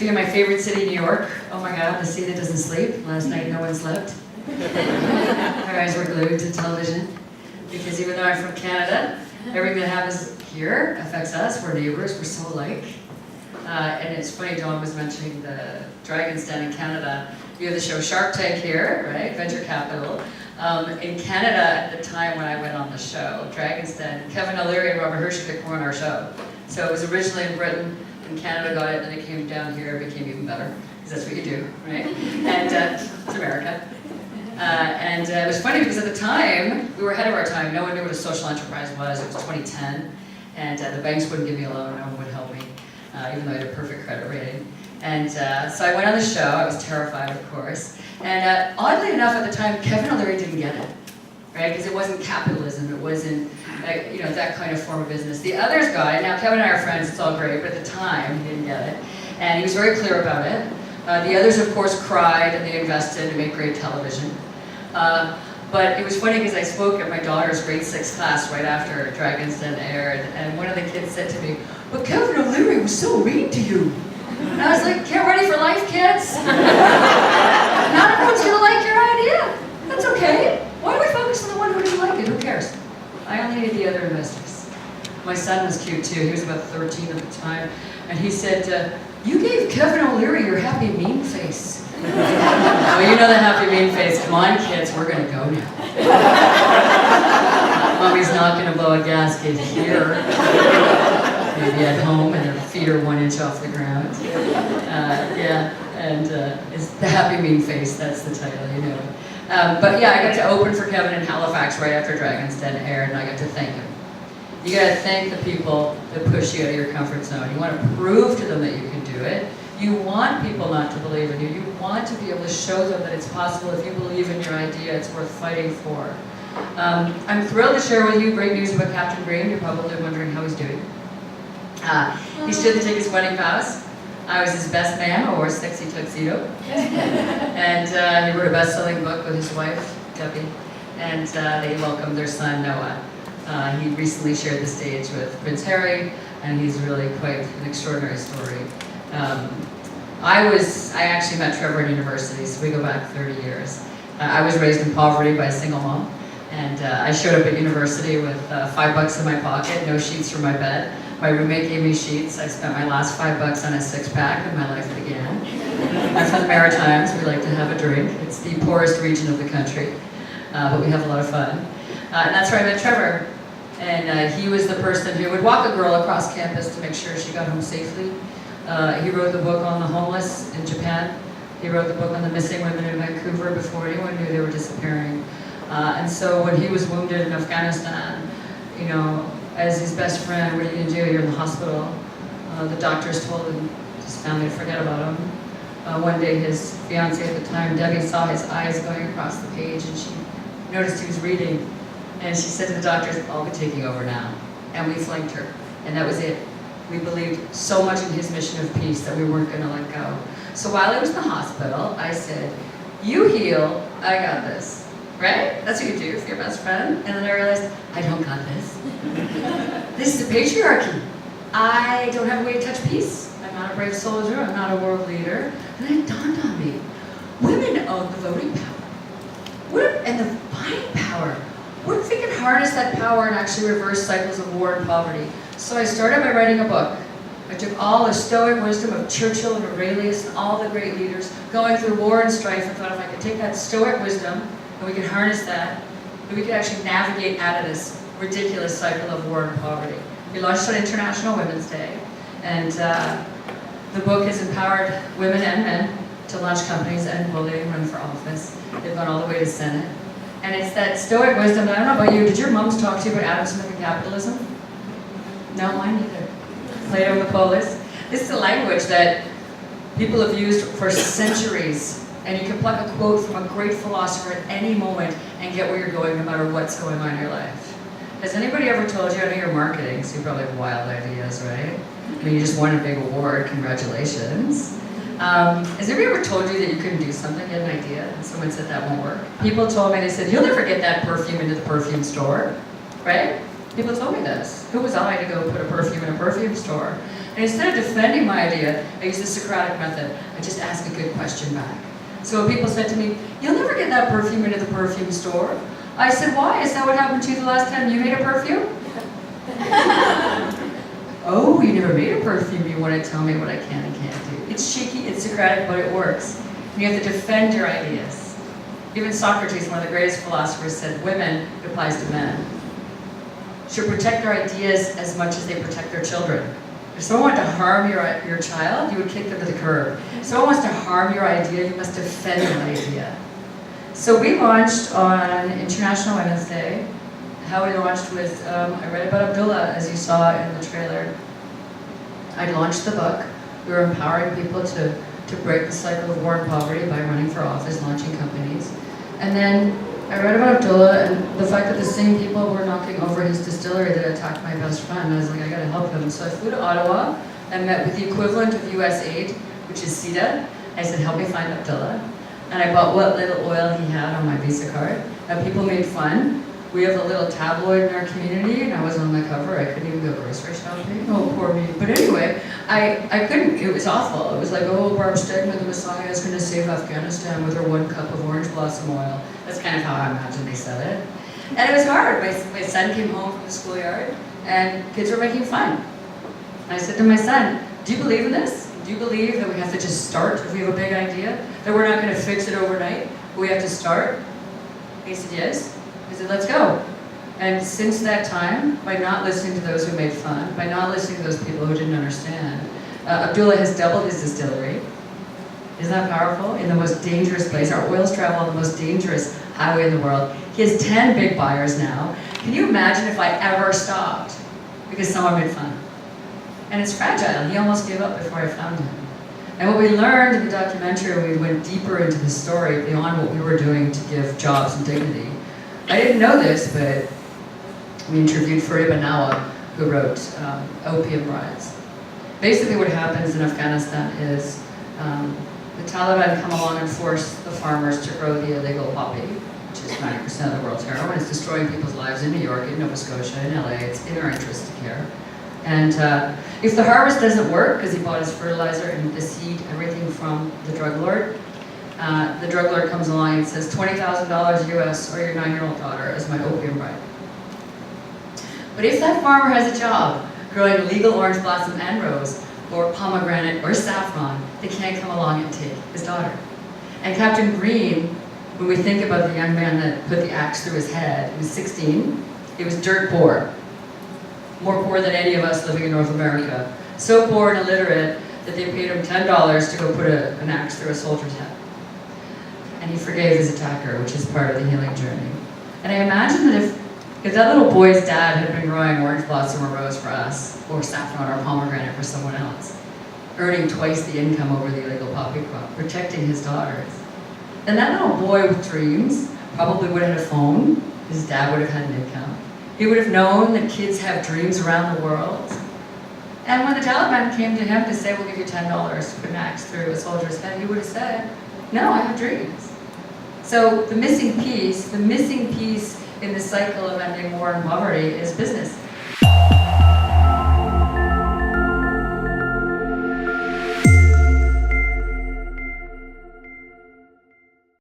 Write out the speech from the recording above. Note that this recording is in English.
be in my favorite city, New York. Oh my God, the city that doesn't sleep. Last night no one slept. Our eyes were glued to television. Because even though I'm from Canada, everything that happens here affects us. We're neighbors, we're so alike. And it's funny, John was mentioning the Dragon's Den in Canada. You have the show Shark Tank here, right? Venture capital. In Canada, at the time when I went on the show, Dragon's Den, Kevin O'Leary and Robert Hershey were on our show. So it was originally in Britain, and Canada got it, and it came down here, it became even better, because that's what you do, right? And it's America. And it was funny because at the time, we were ahead of our time. No one knew what a social enterprise was. It was 2010, and the banks wouldn't give me a loan. No one would help me, even though I had a perfect credit rating. And so I went on the show. I was terrified, of course. And oddly enough, at the time, Kevin O'Leary didn't get it, right? Because it wasn't capitalism. It wasn't, that kind of form of business. The others got it. Now, Kevin and I are friends. It's all great. But at the time, he didn't get it. And he was very clear about it. The others, of course, cried, and they invested and made great television. But it was funny because I spoke at my daughter's grade 6 class right after Dragon's Den aired, and one of the kids said to me, "But Kevin O'Leary was so mean to you." And I was like, "Get ready for life, kids. Not everyone's going to like your idea. That's okay. Why do we focus on the one who didn't like it? Who cares? I only need the other investors." My son was cute too. He was about 13 at the time. And he said, "You gave Kevin O'Leary your happy mean face." Well, you know the happy mean face. Come on, kids, we're going to go now. Mommy's not going to blow a gasket here. Maybe at home, and her feet are 1 inch off the ground. It's the happy mean face. That's the title, you know. But yeah, I got to open for Kevin in Halifax right after Dragon's Den aired, and I got to thank him. You got to thank the people that push you out of your comfort zone. You want to prove to them that you can do it. You want people not to believe in you. You want to be able to show them that it's possible. If you believe in your idea, it's worth fighting for. I'm thrilled to share with you great news about Captain Green. You're probably wondering how he's doing. He stood to take his wedding vows. I was his best man. I wore a sexy tuxedo. And he wrote a best-selling book with his wife, Debbie. And they welcomed their son, Noah. He recently shared the stage with Prince Harry, and he's really quite an extraordinary story. I actually met Trevor in university, so we go back 30 years. I was raised in poverty by a single mom, and I showed up at university with $5 in my pocket, no sheets for my bed. My roommate gave me sheets. I spent my last $5 on a six-pack, and my life began. I'm from the Maritimes. We like to have a drink. It's the poorest region of the country, but we have a lot of fun. And that's where I met Trevor. And he was the person who would walk a girl across campus to make sure she got home safely. He wrote the book on the homeless in Japan. He wrote the book on the missing women in Vancouver before anyone knew they were disappearing. And so when he was wounded in Afghanistan, you know, as his best friend, what are you going to do? You're in the hospital. The doctors told his family to forget about him. One day his fiancée at the time, Debbie, saw his eyes going across the page, and she noticed he was reading. And she said to the doctors, "I'll be taking over now." And we flanked her. And that was it. We believed so much in his mission of peace that we weren't going to let go. So while I was in the hospital, I said, "You heal, I got this." Right? That's what you do for your best friend. And then I realized, I don't got this. This is the patriarchy. I don't have a way to touch peace. I'm not a brave soldier. I'm not a world leader. And then it dawned on me, women own the voting power. And the buying power. What if we could harness that power and actually reverse cycles of war and poverty? So I started by writing a book. I took all the stoic wisdom of Churchill and Aurelius and all the great leaders going through war and strife, and thought if I could take that stoic wisdom and we could harness that, then we could actually navigate out of this ridiculous cycle of war and poverty. We launched on International Women's Day, and the book has empowered women and men to launch companies and bullying, run for office. They've gone all the way to Senate. And it's that stoic wisdom. I don't know about you, did your moms talk to you about Adam Smith and capitalism? No, mine neither. Plato and the Polis. This is a language that people have used for centuries. And you can pluck a quote from a great philosopher at any moment and get where you're going no matter what's going on in your life. Has anybody ever told you, I know you're marketing, so you probably have wild ideas, right? I mean, you just won a big award, congratulations. Has anybody ever told you that you couldn't do something, you had an idea, and someone said that won't work? People told me, they said, "You'll never get that perfume into the perfume store," right? People told me this. Who was I to go put a perfume in a perfume store? And instead of defending my idea, I use the Socratic method. I just ask a good question back. So when people said to me, "You'll never get that perfume into the perfume store," I said, "Why? Is that what happened to you the last time you made a perfume?" "Oh, you never made a perfume. You want to tell me what I can and can't do." It's cheeky, it's Socratic, but it works. And you have to defend your ideas. Even Socrates, one of the greatest philosophers, said women, it applies to men, should protect their ideas as much as they protect their children. If someone wanted to harm your child, you would kick them to the curb. If someone wants to harm your idea, you must defend your idea. So we launched on International Women's Day. How we launched with, I read about Abdullah, as you saw in the trailer. I launched the book. We were empowering people to break the cycle of war and poverty by running for office, launching companies. And then I read about Abdullah and the fact that the same people were knocking over his distillery that attacked my best friend. I was like, I gotta help him. So I flew to Ottawa and met with the equivalent of US aid, which is CETA. I said, help me find Abdullah. And I bought what little oil he had on my Visa card. And people made fun. We have a little tabloid in our community, and I was on the cover. I couldn't even go grocery shopping. Oh, poor me. But anyway, I couldn't. It was awful. It was like, oh, Barb Stegemann, the Messiah, is going to save Afghanistan with her 1 cup of orange blossom oil. That's kind of how I imagine they said it. And it was hard. My son came home from the schoolyard, and kids were making fun. And I said to my son, do you believe in this? Do you believe that we have to just start if we have a big idea? That we're not going to fix it overnight, but we have to start? He said, yes. I said, let's go. And since that time, by not listening to those who made fun, by not listening to those people who didn't understand, Abdullah has doubled his distillery. Isn't that powerful? In the most dangerous place. Our oils travel on the most dangerous highway in the world. He has 10 big buyers now. Can you imagine if I ever stopped because someone made fun? And it's fragile. He almost gave up before I found him. And what we learned in the documentary, we went deeper into the story beyond what we were doing to give jobs and dignity. I didn't know this, but we interviewed Farid Banawa, who wrote Opium Brides. Basically what happens in Afghanistan is the Taliban come along and force the farmers to grow the illegal poppy, which is 90% of the world's heroin. It's destroying people's lives in New York, in Nova Scotia, in LA. It's in our interest to care. And if the harvest doesn't work, because he bought his fertilizer and the seed, everything from the drug lord comes along and says, $20,000 US or your 9-year-old daughter as my opium bride. But if that farmer has a job growing legal orange blossom and rose, or pomegranate or saffron, they can't come along and take his daughter. And Captain Green, when we think about the young man that put the axe through his head, he was 16, he was dirt poor. More poor than any of us living in North America. So poor and illiterate that they paid him $10 to go put an axe through a soldier's head. And he forgave his attacker, which is part of the healing journey. And I imagine that if that little boy's dad had been growing orange blossom or rose for us, or saffron or pomegranate for someone else, earning twice the income over the illegal poppy crop, protecting his daughters, then that little boy with dreams probably would have had a phone, his dad would have had an income. He would have known that kids have dreams around the world. And when the Taliban came to him to say, we'll give you $10 to put an axe through a soldier's head, he would have said, no, I have dreams. So the missing piece in the cycle of ending war and poverty is business.